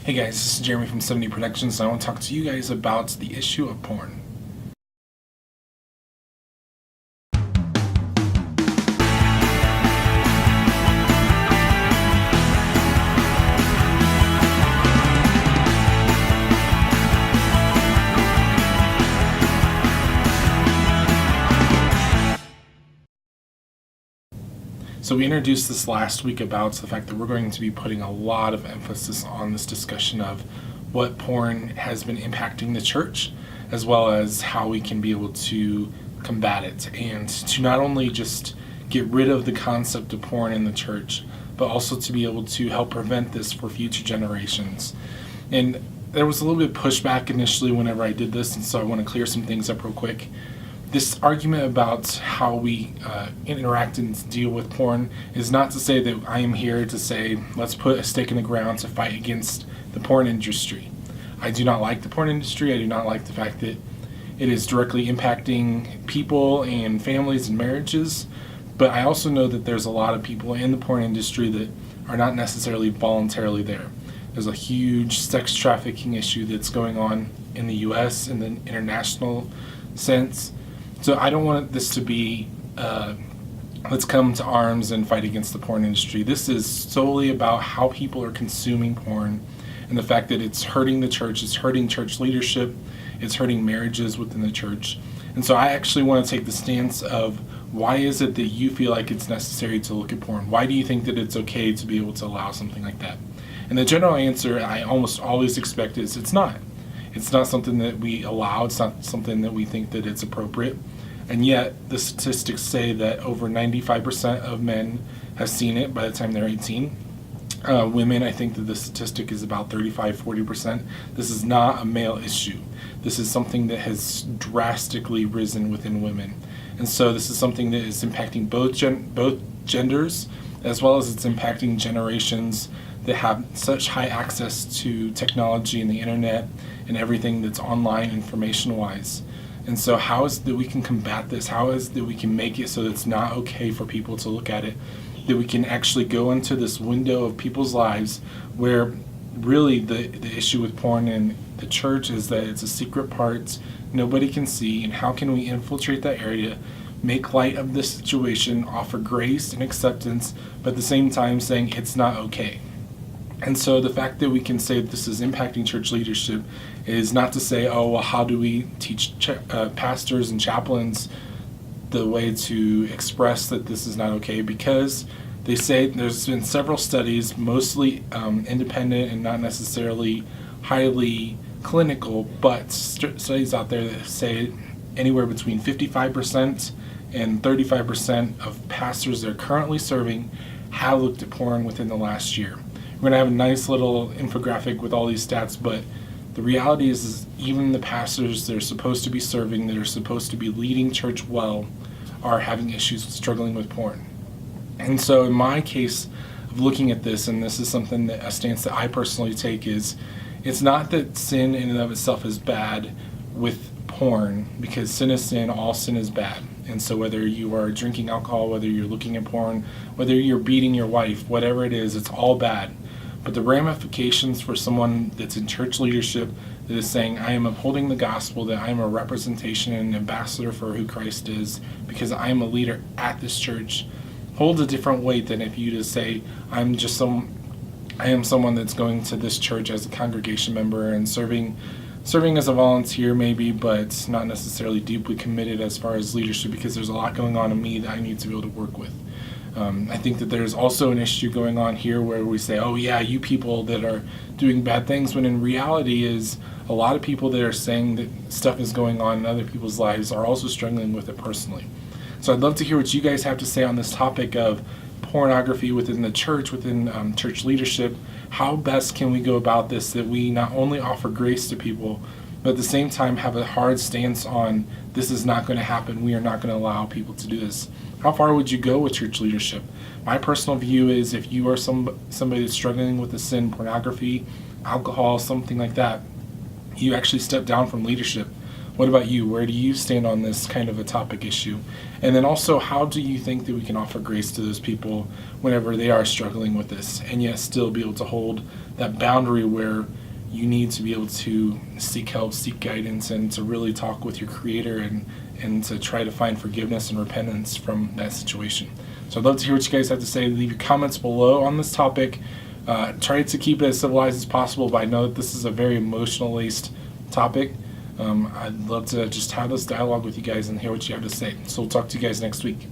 Hey guys, this is Jeremy from 70 Productions, and I want to talk to you guys about the issue of porn. So we introduced this last week about the fact that we're going to be putting a lot of emphasis on this discussion of what porn has been impacting the church, as well as how we can be able to combat it, and to not only just get rid of the concept of porn in the church, but also to be able to help prevent this for future generations. And there was a little bit of pushback initially whenever I did this, and so I want to clear some things up real quick. This argument about how we interact and deal with porn is not to say that I am here to say, let's put a stake in the ground to fight against the porn industry. I do not like the porn industry. I do not like the fact that it is directly impacting people and families and marriages. But I also know that there's a lot of people in the porn industry that are not necessarily voluntarily there. There's a huge sex trafficking issue that's going on in the US in the international sense. So I don't want this to be, let's come to arms and fight against the porn industry. This is solely about how people are consuming porn and the fact that it's hurting the church, it's hurting church leadership, it's hurting marriages within the church. And so I actually want to take the stance of, why is it that you feel like it's necessary to look at porn? Why do you think that it's okay to be able to allow something like that? And the general answer I almost always expect is it's not. It's not something that we allow. It's not something that we think that it's appropriate. And yet the statistics say that over 95% of men have seen it by the time they're 18. Women, I think that the statistic is about 35-40%. This is not a male issue. This is something that has drastically risen within women. And so this is something that is impacting both genders, as well as it's impacting generations that have such high access to technology and the internet and everything that's online information-wise. And so how is that we can combat this? How is that we can make it so that it's not okay for people to look at it? That we can actually go into this window of people's lives where really the issue with porn in the church is that it's a secret part nobody can see, and how can we infiltrate that area, make light of this situation, offer grace and acceptance, but at the same time saying it's not okay. And so the fact that we can say that this is impacting church leadership is not to say, oh, well, how do we teach pastors and chaplains the way to express that this is not okay? Because they say there's been several studies, mostly independent and not necessarily highly clinical, but studies out there that say anywhere between 55% and 35% of pastors that are currently serving have looked at porn within the last year. We're going to have a nice little infographic with all these stats, but the reality is even the pastors that are supposed to be serving, that are supposed to be leading church well, are having issues with struggling with porn. And so in my case of looking at this, and this is something that a stance that I personally take, is it's not that sin in and of itself is bad with porn, because sin is sin, all sin is bad. And so whether you are drinking alcohol, whether you're looking at porn, whether you're beating your wife, whatever it is, it's all bad. But the ramifications for someone that's in church leadership that is saying, I am upholding the gospel, that I am a representation and an ambassador for who Christ is, because I am a leader at this church, holds a different weight than if you just say, I am someone that's going to this church as a congregation member and serving as a volunteer maybe, but not necessarily deeply committed as far as leadership, because there's a lot going on in me that I need to be able to work with. I think that there's also an issue going on here where we say, oh yeah, you people that are doing bad things, when in reality is a lot of people that are saying that stuff is going on in other people's lives are also struggling with it personally. So I'd love to hear what you guys have to say on this topic of pornography within the church, within church leadership. How best can we go about this, that we not only offer grace to people, but at the same time have a hard stance on this is not going to happen, we are not going to allow people to do this. How far would you go with church leadership? My personal view is if you are somebody that's struggling with the sin, pornography, alcohol, something like that, you actually step down from leadership. What about you? Where do you stand on this kind of a topic issue? And then also, how do you think that we can offer grace to those people whenever they are struggling with this, and yet still be able to hold that boundary where you need to be able to seek help, seek guidance, and to really talk with your Creator and to try to find forgiveness and repentance from that situation. So I'd love to hear what you guys have to say. Leave your comments below on this topic. Try to keep it as civilized as possible, but I know that this is a very emotional-laced topic. I'd love to just have this dialogue with you guys and hear what you have to say. So we'll talk to you guys next week.